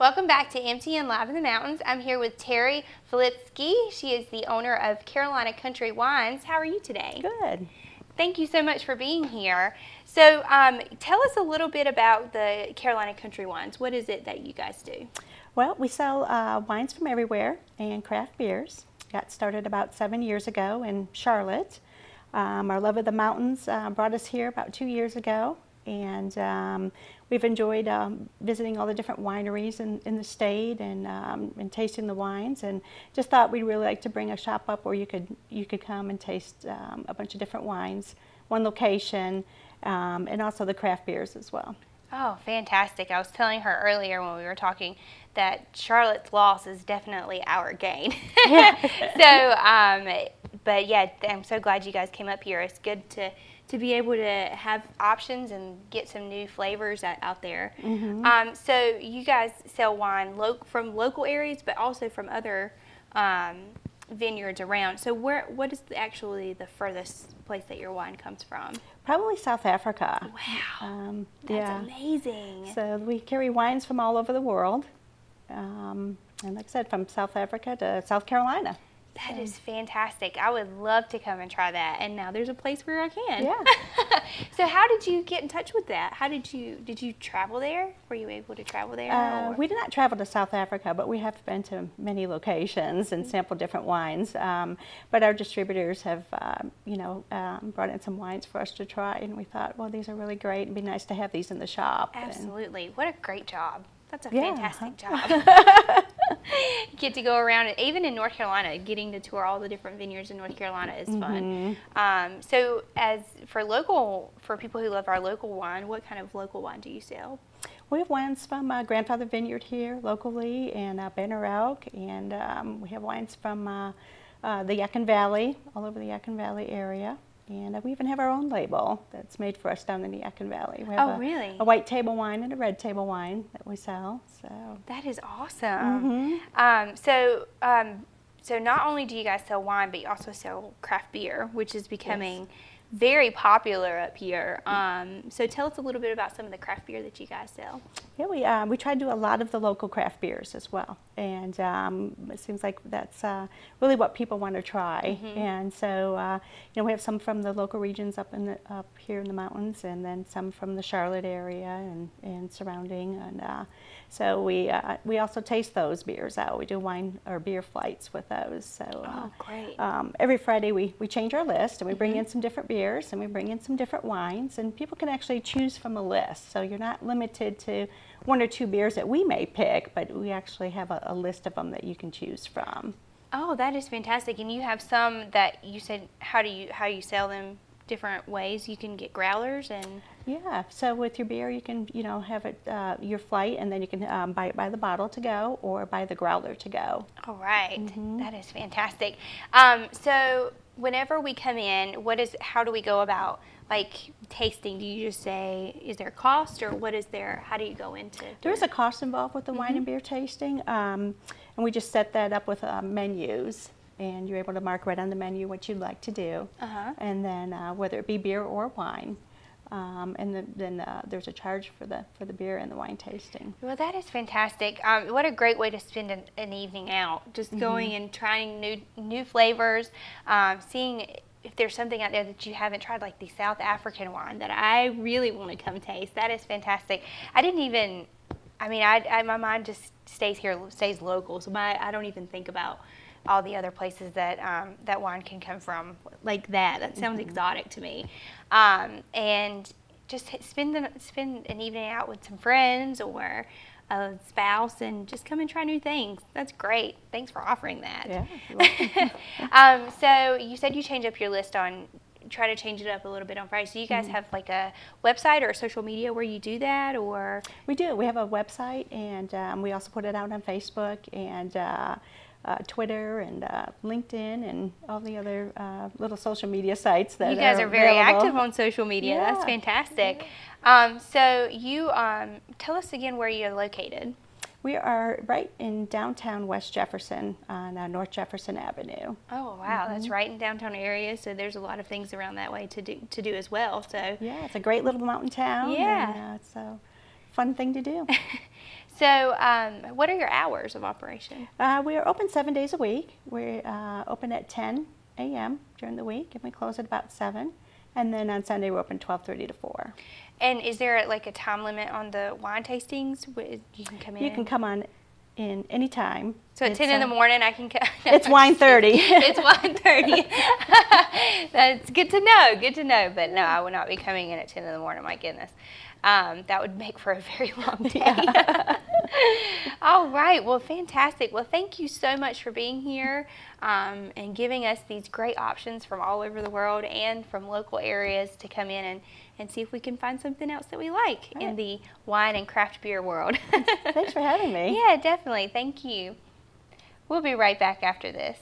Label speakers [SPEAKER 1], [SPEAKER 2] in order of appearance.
[SPEAKER 1] Welcome back to MTN Live in the Mountains. I'm here with Terri Filipski. She is the owner of Carolina Country Wines. How are you today?
[SPEAKER 2] Good.
[SPEAKER 1] Thank you so much for being here. So tell us a little bit about the Carolina Country Wines. What is it that you guys do?
[SPEAKER 2] Well, we sell wines from everywhere and craft beers. Got started about 7 years ago in Charlotte. Our love of the mountains brought us here about 2 years ago, and we've enjoyed visiting all the different wineries in the state and tasting the wines, and just thought we'd really like to bring a shop up where you could come and taste a bunch of different wines, one location, and also the craft beers as well.
[SPEAKER 1] Oh, fantastic. I was telling her earlier when we were talking that Charlotte's loss is definitely our gain. But yeah, I'm so glad you guys came up here. It's good to be able to have options and get some new flavors out there.
[SPEAKER 2] Mm-hmm.
[SPEAKER 1] So you guys sell wine from local areas, but also from other vineyards around. So what is actually the furthest place that your wine comes from?
[SPEAKER 2] Probably South Africa.
[SPEAKER 1] Wow, that's amazing.
[SPEAKER 2] So we carry wines from all over the world, and like I said, from South Africa to South Carolina.
[SPEAKER 1] That is fantastic. I would love to come and try that. And now there's a place where I can.
[SPEAKER 2] Yeah.
[SPEAKER 1] So how did you get in touch with that? How did you travel there? Were you able to travel there?
[SPEAKER 2] We did not travel to South Africa, but we have been to many locations and sampled different wines. But our distributors have, brought in some wines for us to try, and we thought, well, these are really great. It'd be nice to have these in the shop.
[SPEAKER 1] Absolutely. What a great job. That's a fantastic job. Get to go around, and even in North Carolina, getting to tour all the different vineyards in North Carolina is fun. So as for people who love our local wine, what kind of local wine do you sell?
[SPEAKER 2] We have wines from Grandfather Vineyard here locally, and Banner Oak, and we have wines from the Yuccan Valley, all over the Yuccan Valley area. And we even have our own label that's made for us down in the Yuccan Valley. We have
[SPEAKER 1] really?
[SPEAKER 2] A white table wine and a red table wine that we sell. So
[SPEAKER 1] that is awesome. So not only do you guys sell wine, but you also sell craft beer, which is becoming very popular up here. So tell us a little bit about some of the craft beer that you guys sell.
[SPEAKER 2] Yeah, we try to do a lot of the local craft beers as well, and it seems like that's really what people want to try. And so we have some from the local regions up here in the mountains, and then some from the Charlotte area and surrounding. And so we also taste those beers out. We do wine or beer flights with those. So
[SPEAKER 1] great.
[SPEAKER 2] Every Friday we change our list, and we bring in some different beers, and we bring in some different wines, and people can actually choose from a list. So you're not limited to one or two beers that we may pick, but we actually have a list of them that you can choose from.
[SPEAKER 1] Oh, that is fantastic. And you have some that you said, how you sell them different ways? You can get growlers and...
[SPEAKER 2] Yeah, so with your beer you can have it your flight, and then you can buy it by the bottle to go or buy the growler to go.
[SPEAKER 1] All right. That is fantastic. So whenever we come in, how do we go about tasting? Do you just say, is there a cost, or how do you go into it?
[SPEAKER 2] There is a cost involved with the wine and beer tasting, and we just set that up with menus, and you're able to mark right on the menu what you'd like to do, and then whether it be beer or wine. And then there's a charge for the beer and the wine tasting.
[SPEAKER 1] Well, that is fantastic. What a great way to spend an evening out, just going and trying new flavors, seeing if there's something out there that you haven't tried, like the South African wine that I really want to come taste. That is fantastic. My mind just stays local, so I don't even think about all the other places that that wine can come from like that. That sounds exotic to me. And just spend an evening out with some friends or a spouse and just come and try new things. That's great. Thanks for offering that.
[SPEAKER 2] Yeah, you're welcome.
[SPEAKER 1] So you said you try to change it up a little bit on Friday. So you guys have like a website or social media where you do that, or?
[SPEAKER 2] We do. We have a website, and we also put it out on Facebook and Twitter and LinkedIn and all the other little social media sites that
[SPEAKER 1] you guys are very active on social media.
[SPEAKER 2] Yeah.
[SPEAKER 1] That's fantastic. So you tell us again where you're located.
[SPEAKER 2] We are right in downtown West Jefferson on North Jefferson Avenue.
[SPEAKER 1] Oh wow, that's right in downtown area. So there's a lot of things around that way to do as well. So
[SPEAKER 2] yeah, it's a great little mountain town.
[SPEAKER 1] Yeah,
[SPEAKER 2] and, it's a fun thing to do.
[SPEAKER 1] So, what are your hours of operation?
[SPEAKER 2] We are open 7 days a week. We open at 10 a.m. during the week, and we close at about 7. And then on Sunday, we're open 12:30 to 4.
[SPEAKER 1] And is there like a time limit on the wine tastings? You can come in.
[SPEAKER 2] You can come on in any time.
[SPEAKER 1] So at 10 in the morning, I can come.
[SPEAKER 2] It's wine 30.
[SPEAKER 1] It's wine 30. That's good to know. Good to know. But no, I will not be coming in at 10 in the morning. My goodness. That would make for a very long day.
[SPEAKER 2] Yeah.
[SPEAKER 1] All right. Well, fantastic. Well, thank you so much for being here and giving us these great options from all over the world and from local areas to come in and see if we can find something else that we like in the wine and craft beer world.
[SPEAKER 2] Thanks for having me.
[SPEAKER 1] Yeah, definitely. Thank you. We'll be right back after this.